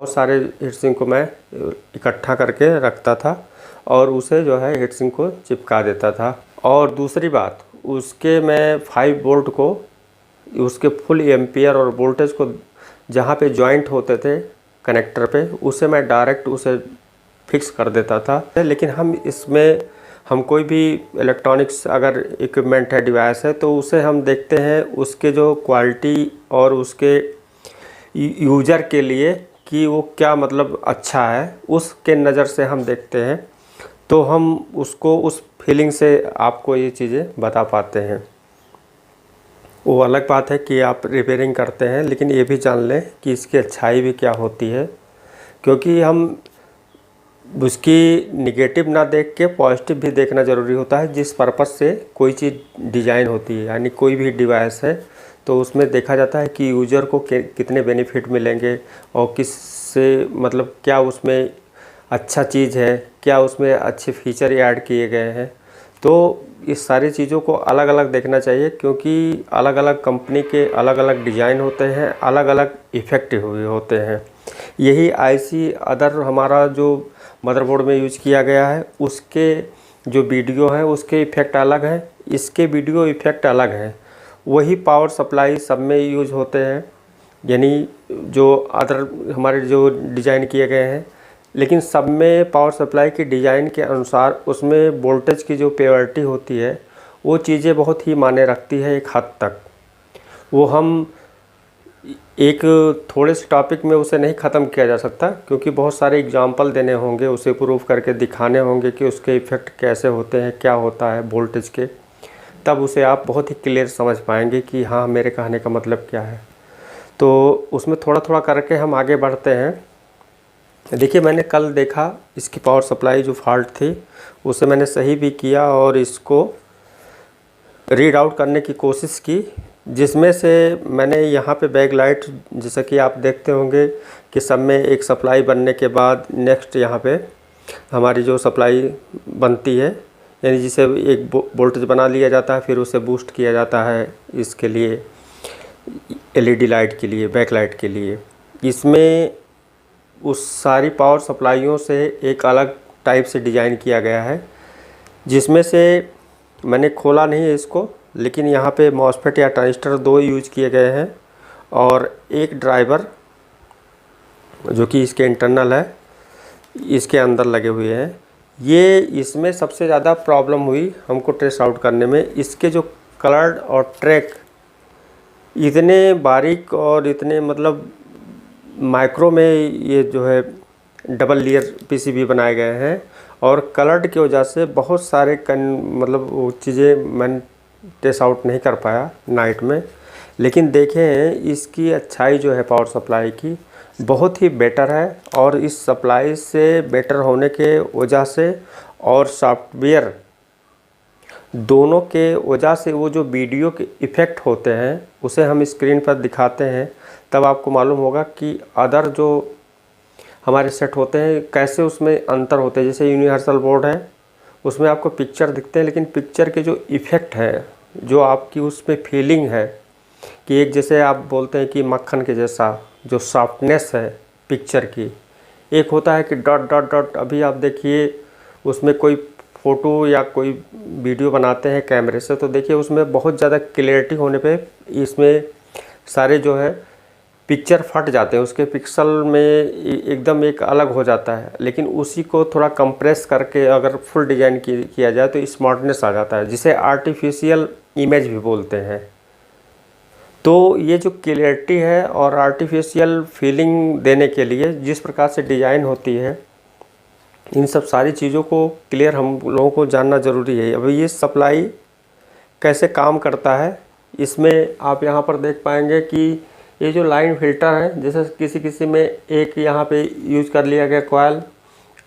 बहुत सारे heat sink को मैं इकट्ठा करके रखता था और उसे जो है हीट सिंक को चिपका देता था। और दूसरी बात, उसके मैं 5 वोल्ट को उसके फुल एम्पियर और वोल्टेज को जहाँ पे जॉइंट होते थे कनेक्टर पे, उसे मैं डायरेक्ट उसे फिक्स कर देता था। लेकिन हम कोई भी इलेक्ट्रॉनिक्स अगर इक्विपमेंट है, डिवाइस है, तो उसे हम देखते हैं उसके जो क्वालिटी और उसके यूज़र के लिए कि वो क्या मतलब अच्छा है, उसके नज़र से हम देखते हैं, तो हम उसको उस फीलिंग से आपको ये चीज़ें बता पाते हैं। वो अलग बात है कि आप रिपेयरिंग करते हैं, लेकिन ये भी जान लें कि इसकी अच्छाई भी क्या होती है, क्योंकि हम उसकी निगेटिव ना देख के पॉजिटिव भी देखना ज़रूरी होता है। जिस पर्पज़ से कोई चीज़ डिज़ाइन होती है, यानी कोई भी डिवाइस है, तो उसमें देखा जाता है कि यूज़र को कितने बेनिफिट मिलेंगे और किससे मतलब क्या उसमें अच्छा चीज़ है, क्या उसमें अच्छे फीचर ऐड किए गए हैं। तो इस सारी चीज़ों को अलग अलग देखना चाहिए, क्योंकि अलग अलग कंपनी के अलग अलग डिज़ाइन होते हैं, अलग अलग इफ़ेक्टिव हुए होते हैं। यही आईसी अदर हमारा जो मदरबोर्ड में यूज किया गया है, उसके जो वीडियो हैं उसके इफ़ेक्ट अलग हैं, इसके वीडियो इफ़ेक्ट अलग हैं। वही पावर सप्लाई सब में यूज होते हैं, यानी जो अदर हमारे जो डिज़ाइन किए गए हैं, लेकिन सब में पावर सप्लाई की डिज़ाइन के अनुसार उसमें वोल्टेज की जो प्योरिटी होती है, वो चीज़ें बहुत ही मायने रखती है एक हद तक। वो हम एक थोड़े से टॉपिक में उसे नहीं ख़त्म किया जा सकता, क्योंकि बहुत सारे एग्जांपल देने होंगे, उसे प्रूफ करके दिखाने होंगे कि उसके इफ़ेक्ट कैसे होते हैं, क्या होता है वोल्टेज के, तब उसे आप बहुत ही क्लियर समझ पाएंगे कि हाँ मेरे कहने का मतलब क्या है। तो उसमें थोड़ा थोड़ा करके हम आगे बढ़ते हैं। देखिए, मैंने कल देखा इसकी पावर सप्लाई जो फॉल्ट थी उसे मैंने सही भी किया और इसको रीड आउट करने की कोशिश की, जिसमें से मैंने यहाँ पे बैक लाइट, जैसा कि आप देखते होंगे कि सब में एक सप्लाई बनने के बाद नेक्स्ट यहाँ पे हमारी जो सप्लाई बनती है, यानी जिसे एक वोल्टेज बना लिया जाता है, फिर उसे बूस्ट किया जाता है इसके लिए एलईडी लाइट के लिए, बैक लाइट के लिए। इसमें उस सारी पावर सप्लाइयों से एक अलग टाइप से डिज़ाइन किया गया है, जिसमें से मैंने खोला नहीं है इसको, लेकिन यहाँ पे मॉसफेट या ट्रांजिस्टर 2 यूज किए गए हैं और एक ड्राइवर जो कि इसके इंटरनल है, इसके अंदर लगे हुए हैं। ये इसमें सबसे ज़्यादा प्रॉब्लम हुई हमको ट्रेस आउट करने में। इसके जो कलर और ट्रैक इतने बारीक और इतने मतलब माइक्रो में ये जो है डबल लेयर पीसीबी बनाए गए हैं, और कलर्ड की वजह से बहुत सारे मतलब वो चीज़ें मैंने टेस्ट आउट नहीं कर पाया नाइट में। लेकिन देखें इसकी अच्छाई जो है पावर सप्लाई की बहुत ही बेटर है, और इस सप्लाई से बेटर होने के वजह से और सॉफ्टवेयर दोनों के वजह से वो जो वीडियो के इफ़ेक्ट होते हैं उसे हम स्क्रीन पर दिखाते हैं, तब आपको मालूम होगा कि अदर जो हमारे सेट होते हैं कैसे उसमें अंतर होते हैं। जैसे यूनिवर्सल बोर्ड है, उसमें आपको पिक्चर दिखते हैं, लेकिन पिक्चर के जो इफ़ेक्ट है, जो आपकी उसमें फीलिंग है कि एक जैसे आप बोलते हैं कि मक्खन के जैसा जो सॉफ्टनेस है पिक्चर की, एक होता है कि डॉट डॉट डॉट। अभी आप देखिए उसमें कोई फ़ोटो या कोई वीडियो बनाते हैं कैमरे से, तो देखिए उसमें बहुत ज़्यादा क्लियरिटी होने पे इसमें सारे जो है पिक्चर फट जाते हैं, उसके पिक्सल में एकदम एक अलग हो जाता है। लेकिन उसी को थोड़ा कंप्रेस करके अगर फुल डिज़ाइन किया जाए तो स्मार्टनेस आ जाता है, जिसे आर्टिफिशियल इमेज भी बोलते हैं। तो ये जो क्लियरिटी है और आर्टिफिशियल फीलिंग देने के लिए जिस प्रकार से डिज़ाइन होती है, इन सब सारी चीज़ों को क्लियर हम लोगों को जानना ज़रूरी है। अभी ये सप्लाई कैसे काम करता है, इसमें आप यहाँ पर देख पाएंगे कि ये जो लाइन फ़िल्टर है, जैसे किसी किसी में एक यहाँ पे यूज कर लिया गया कॉइल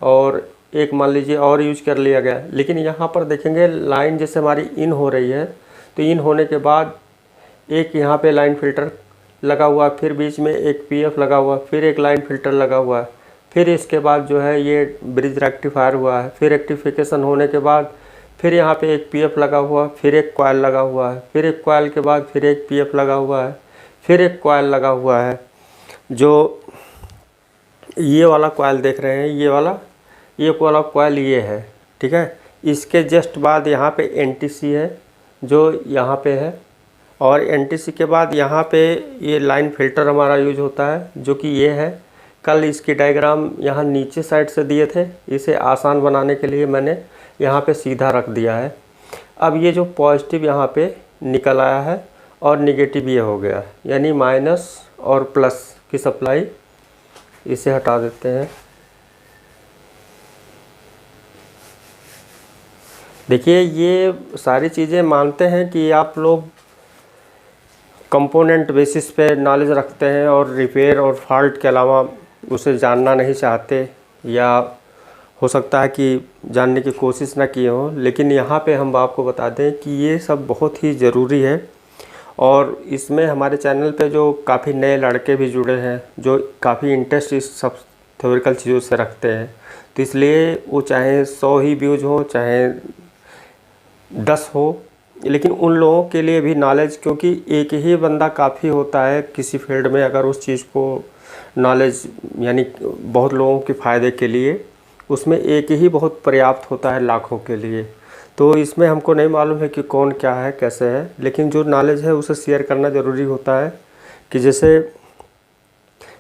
और एक मान लीजिए और यूज कर लिया गया, लेकिन यहाँ पर देखेंगे लाइन जैसे हमारी इन हो रही है, तो इन होने के बाद एक यहाँ पे लाइन फ़िल्टर लगा हुआ, फिर बीच में एक पीएफ लगा हुआ, फिर एक लाइन फ़िल्टर लगा हुआ है, फिर इसके बाद जो है ये ब्रिज रेक्टिफायर हुआ है, फिर रेक्टिफिकेशन होने के बाद फिर यहाँ पे एक पीएफ लगा हुआ, फिर एक कॉइल लगा हुआ है, फिर एक कॉइल के बाद फिर एक पीएफ लगा हुआ है, फिर एक कॉइल लगा हुआ है, जो ये वाला कॉइल देख रहे हैं, ये वाला कॉइल ये है, ठीक है। इसके जस्ट बाद यहाँ पे एनटीसी है जो यहाँ पे है, और एनटीसी के बाद यहाँ पे ये लाइन फिल्टर हमारा यूज होता है जो कि ये है। कल इसकी डायग्राम यहाँ नीचे साइड से दिए थे, इसे आसान बनाने के लिए मैंने यहाँ पे सीधा रख दिया है। अब ये जो पॉजिटिव यहाँ पे निकल आया है और निगेटिव ये हो गया, यानी माइनस और प्लस की सप्लाई, इसे हटा देते हैं। देखिए ये सारी चीज़ें मानते हैं कि आप लोग कंपोनेंट बेसिस पे नॉलेज रखते हैं और रिपेयर और फॉल्ट के अलावा उसे जानना नहीं चाहते, या हो सकता है कि जानने की कोशिश ना किए हों। लेकिन यहाँ पे हम आपको बता दें कि ये सब बहुत ही ज़रूरी है, और इसमें हमारे चैनल पे जो काफ़ी नए लड़के भी जुड़े हैं जो काफ़ी इंटरेस्ट इस सब थ्योरिकल चीज़ों से रखते हैं, तो इसलिए वो चाहे 100 ही व्यूज़ हो चाहे 10 हो, लेकिन उन लोगों के लिए भी नॉलेज, क्योंकि एक ही बंदा काफ़ी होता है किसी फील्ड में, अगर उस चीज़ को नॉलेज यानी बहुत लोगों के फ़ायदे के लिए, उसमें एक ही बहुत पर्याप्त होता है लाखों के लिए। तो इसमें हमको नहीं मालूम है कि कौन क्या है कैसे है, लेकिन जो नॉलेज है उसे शेयर करना ज़रूरी होता है। कि जैसे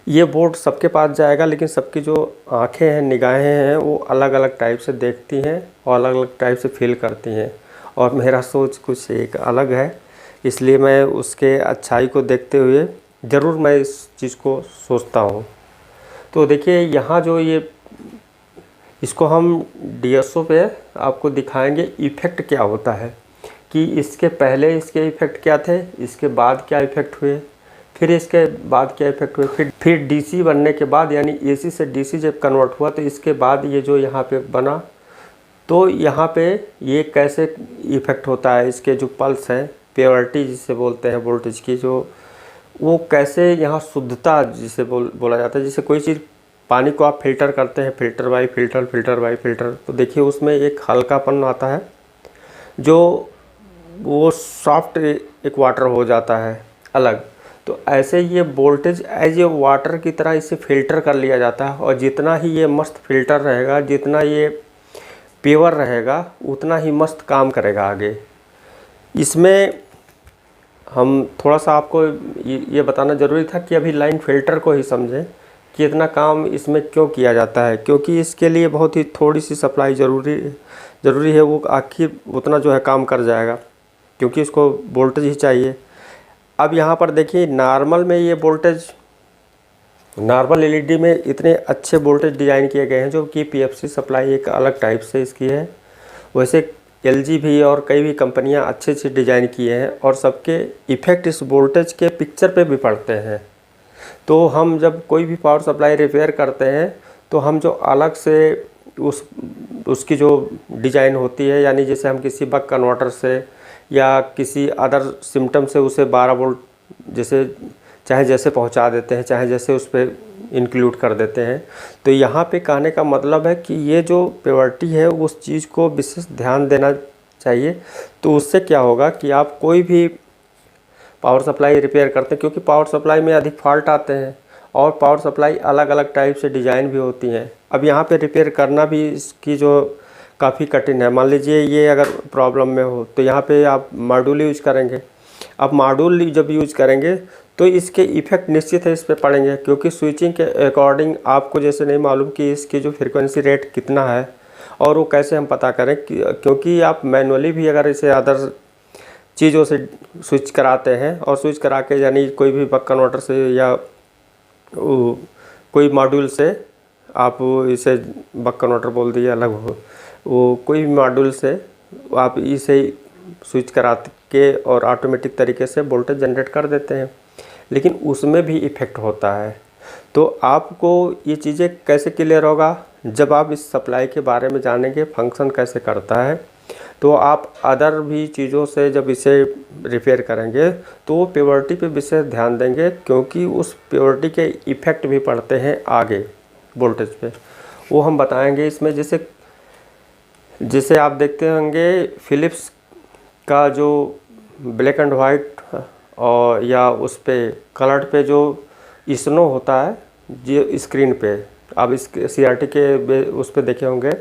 ये बोर्ड सबके पास जाएगा, लेकिन सबकी जो आँखें हैं, निगाहें हैं, वो अलग अलग टाइप से देखती हैं और अलग अलग टाइप से फील करती हैं, और मेरा सोच कुछ एक अलग है। इसलिए मैं उसके अच्छाई को देखते हुए ज़रूर मैं इस चीज़ को सोचता हूँ। तो देखिए यहाँ जो ये, इसको हम डीएसओ पे आपको दिखाएंगे इफ़ेक्ट क्या होता है, कि इसके पहले इसके इफ़ेक्ट क्या थे, इसके बाद क्या इफ़ेक्ट हुए, फिर इसके बाद क्या इफ़ेक्ट हुए, फिर डीसी बनने के बाद, यानी एसी से डीसी जब कन्वर्ट हुआ तो इसके बाद ये जो यहाँ पे बना, तो यहाँ पे ये कैसे इफ़ेक्ट होता है, इसके जो पल्स है, प्योरिटी जिसे बोलते हैं वोल्टेज की, जो वो कैसे यहाँ शुद्धता जिसे बोला जाता है। जैसे कोई चीज़, पानी को आप फिल्टर करते हैं, filter by filter, filter by filter, तो देखिए उसमें एक हल्कापन आता है जो वो सॉफ्ट एक वाटर हो जाता है अलग। तो ऐसे ये वोल्टेज एज ए वाटर की तरह इसे फ़िल्टर कर लिया जाता है, और जितना ही ये मस्त फिल्टर रहेगा, जितना ये प्योर रहेगा, उतना ही मस्त काम करेगा आगे। इसमें हम थोड़ा सा आपको ये बताना ज़रूरी था कि अभी लाइन फ़िल्टर को ही समझें कि इतना काम इसमें क्यों किया जाता है, क्योंकि इसके लिए बहुत ही थोड़ी सी सप्लाई ज़रूरी है। वो आखिर उतना जो है काम कर जाएगा, क्योंकि इसको वोल्टेज ही चाहिए। अब यहाँ पर देखिए नॉर्मल में ये वोल्टेज, नॉर्मल एलईडी में इतने अच्छे वोल्टेज डिज़ाइन किए गए हैं, जो कि पीएफसी सप्लाई एक अलग टाइप से इसकी है। वैसे एलजी भी और कई भी कंपनियां अच्छे से डिज़ाइन किए हैं, और सबके इफ़ेक्ट इस वोल्टेज के पिक्चर पे भी पड़ते हैं। तो हम जब कोई भी पावर सप्लाई रिपेयर करते हैं, तो हम जो अलग से उसकी जो डिज़ाइन होती है, यानी जैसे हम किसी बक कन्वर्टर से या किसी अदर सिम्टम से उसे 12 वोल्ट जैसे चाहे जैसे पहुंचा देते हैं, चाहे जैसे उस पर इंक्लूड कर देते हैं। तो यहाँ पे कहने का मतलब है कि ये जो प्योरिटी है उस चीज़ को विशेष ध्यान देना चाहिए। तो उससे क्या होगा कि आप कोई भी पावर सप्लाई रिपेयर करते हैं, क्योंकि पावर सप्लाई में अधिक फॉल्ट आते हैं, और पावर सप्लाई अलग अलग टाइप से डिज़ाइन भी होती हैं। अब यहाँ पे रिपेयर करना भी इसकी जो काफ़ी कठिन है। मान लीजिए ये अगर प्रॉब्लम में हो, तो यहाँ पे आप मॉड्यूल यूज करेंगे। अब मॉड्यूल जब यूज करेंगे तो इसके इफ़ेक्ट निश्चित है इस पे पड़ेंगे, क्योंकि स्विचिंग के अकॉर्डिंग आपको जैसे नहीं मालूम कि इसकी जो फ्रीक्वेंसी रेट कितना है, और वो कैसे हम पता करें, क्योंकि आप मैनुअली भी अगर इसे अदर चीज़ों से स्विच कराते हैं, और स्विच करा के यानी कोई भी बक कन्वर्टर से या कोई मॉड्यूल से, आप इसे बक कन्वर्टर बोल दिए अलग हो, वो कोई भी मॉड्यूल से आप इसे स्विच करा के और ऑटोमेटिक तरीके से वोल्टेज जनरेट कर देते हैं, लेकिन उसमें भी इफ़ेक्ट होता है। तो आपको ये चीज़ें कैसे क्लियर होगा, जब आप इस सप्लाई के बारे में जानेंगे, फंक्शन कैसे करता है, तो आप अदर भी चीज़ों से जब इसे रिपेयर करेंगे तो वो प्योरिटी पे विशेष ध्यान देंगे, क्योंकि उस प्योरिटी के इफ़ेक्ट भी पड़ते हैं आगे वोल्टेज पे, वो हम बताएंगे इसमें। जैसे आप देखते होंगे फिलिप्स का जो ब्लैक एंड वाइट और या उस पे कलर्ड पे जो स्नो होता है जो स्क्रीन पे, आप इसके CRT के उस पे देखे होंगे,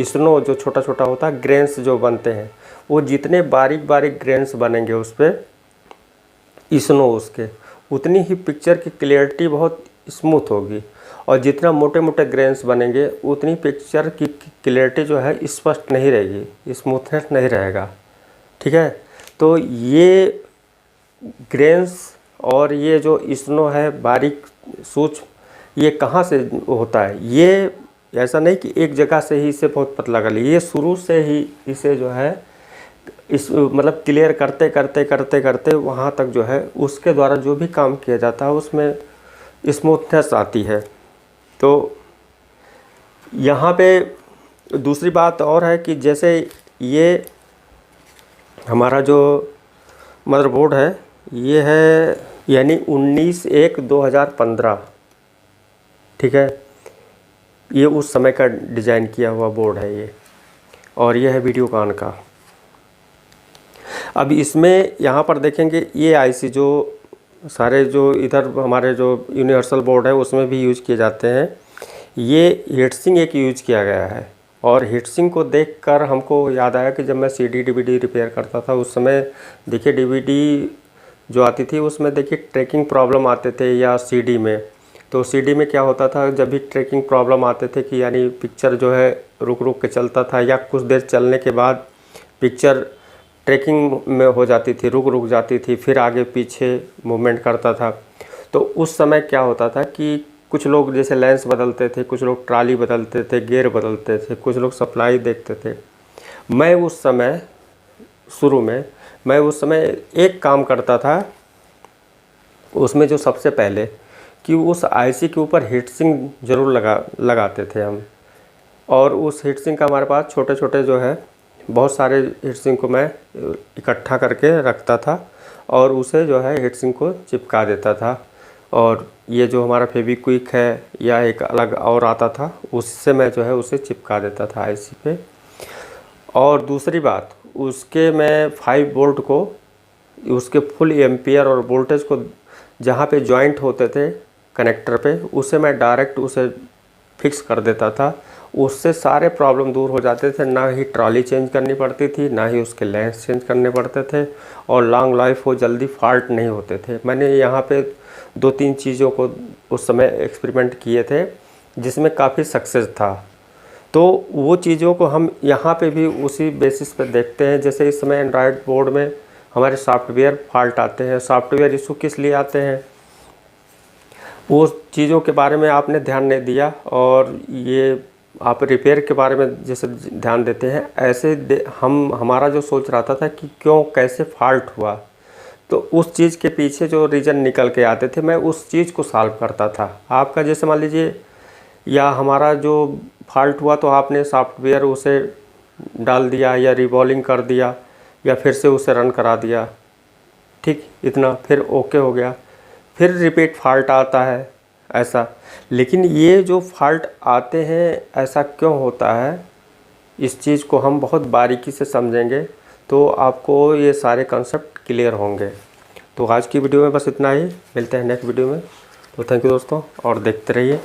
स्नो जो छोटा छोटा होता है, ग्रेन्स जो बनते हैं, वो जितने बारीक बारीक ग्रेन्स बनेंगे उस पर स्नो उसके, उतनी ही पिक्चर की क्लियरिटी बहुत स्मूथ होगी। और जितना मोटे मोटे ग्रेन्स बनेंगे उतनी पिक्चर की क्लियरिटी जो है स्पष्ट नहीं रहेगी, स्मूथनेस नहीं रहेगा। ठीक है, तो ये ग्रेन्स और ये जो स्नो है बारीक सूक्ष्म, ये कहाँ से होता है? ये ऐसा नहीं कि एक जगह से ही इसे बहुत पतला कर लिया, ये शुरू से ही इसे जो है इस मतलब क्लियर करते करते करते करते वहाँ तक जो है उसके द्वारा जो भी काम किया जाता है उसमें स्मूथनेस आती है। तो यहाँ पे दूसरी बात और है कि जैसे ये हमारा जो मदरबोर्ड है, ये है यानी 19/1/2015। ठीक है, ये उस समय का डिज़ाइन किया हुआ बोर्ड है ये, और ये है वीडियोकॉन का। अब इसमें यहाँ पर देखेंगे ये IC जो सारे जो इधर हमारे जो यूनिवर्सल बोर्ड है उसमें भी यूज किए जाते हैं, ये हीटसिंक एक यूज किया गया है। और हीटसिंक को देखकर हमको याद आया कि जब मैं CD DVD रिपेयर करता था उस समय देखिए DVD जो आती थी उसमें देखिए ट्रैकिंग प्रॉब्लम आते थे, या CD में। तो CD में क्या होता था, जब भी ट्रैकिंग प्रॉब्लम आते थे कि यानी पिक्चर जो है रुक रुक के चलता था, या कुछ देर चलने के बाद पिक्चर ट्रैकिंग में हो जाती थी, रुक रुक जाती थी, फिर आगे पीछे मूवमेंट करता था। तो उस समय क्या होता था कि कुछ लोग जैसे लेंस बदलते थे, कुछ लोग ट्राली बदलते थे, गियर बदलते थे, कुछ लोग सप्लाई देखते थे। मैं उस समय शुरू में एक काम करता था उसमें, जो सबसे पहले कि उस IC के ऊपर हीटसिंक ज़रूर लगाते थे हम। और उस हीटसिंक का हमारे पास छोटे छोटे जो है बहुत सारे हीटसिंक को मैं इकट्ठा करके रखता था और उसे जो है हीटसिंक को चिपका देता था। और ये जो हमारा फेविक्विक है या एक अलग और आता था, उससे मैं जो है उसे चिपका देता था IC पे। और दूसरी बात, उसके मैं 5 वोल्ट को उसके फुल एम्पियर और वोल्टेज को जहाँ पे जॉइंट होते थे कनेक्टर पे, उसे मैं डायरेक्ट उसे फिक्स कर देता था। उससे सारे प्रॉब्लम दूर हो जाते थे, ना ही ट्रॉली चेंज करनी पड़ती थी, ना ही उसके लेंस चेंज करने पड़ते थे, और लॉन्ग लाइफ हो, जल्दी फॉल्ट नहीं होते थे। मैंने यहाँ पे 2-3 चीज़ों को उस समय एक्सपेरिमेंट किए थे जिसमें काफ़ी सक्सेस था। तो वो चीज़ों को हम यहाँ पे भी उसी बेसिस पे देखते हैं। जैसे इस समय एंड्रॉयड बोर्ड में हमारे सॉफ्टवेयर फॉल्ट आते हैं, सॉफ्टवेयर इशू किस लिए आते हैं, वो चीज़ों के बारे में आपने ध्यान नहीं दिया, और ये आप रिपेयर के बारे में जैसे ध्यान देते हैं, ऐसे हमारा जो सोच रहा था कि क्यों कैसे फॉल्ट हुआ, तो उस चीज़ के पीछे जो रीज़न निकल के आते थे मैं उस चीज़ को सॉल्व करता था। आपका जैसे मान लीजिए, या हमारा जो फॉल्ट हुआ तो आपने सॉफ्टवेयर उसे डाल दिया या रिबॉलिंग कर दिया या फिर से उसे रन करा दिया, ठीक, इतना, फिर ओके हो गया, फिर रिपीट फॉल्ट आता है ऐसा। लेकिन ये जो फॉल्ट आते हैं ऐसा क्यों होता है, इस चीज़ को हम बहुत बारीकी से समझेंगे तो आपको ये सारे कॉन्सेप्ट क्लियर होंगे। तो आज की वीडियो में बस इतना ही, मिलते हैं नेक्स्ट वीडियो में। तो थैंक यू दोस्तों, और देखते रहिए।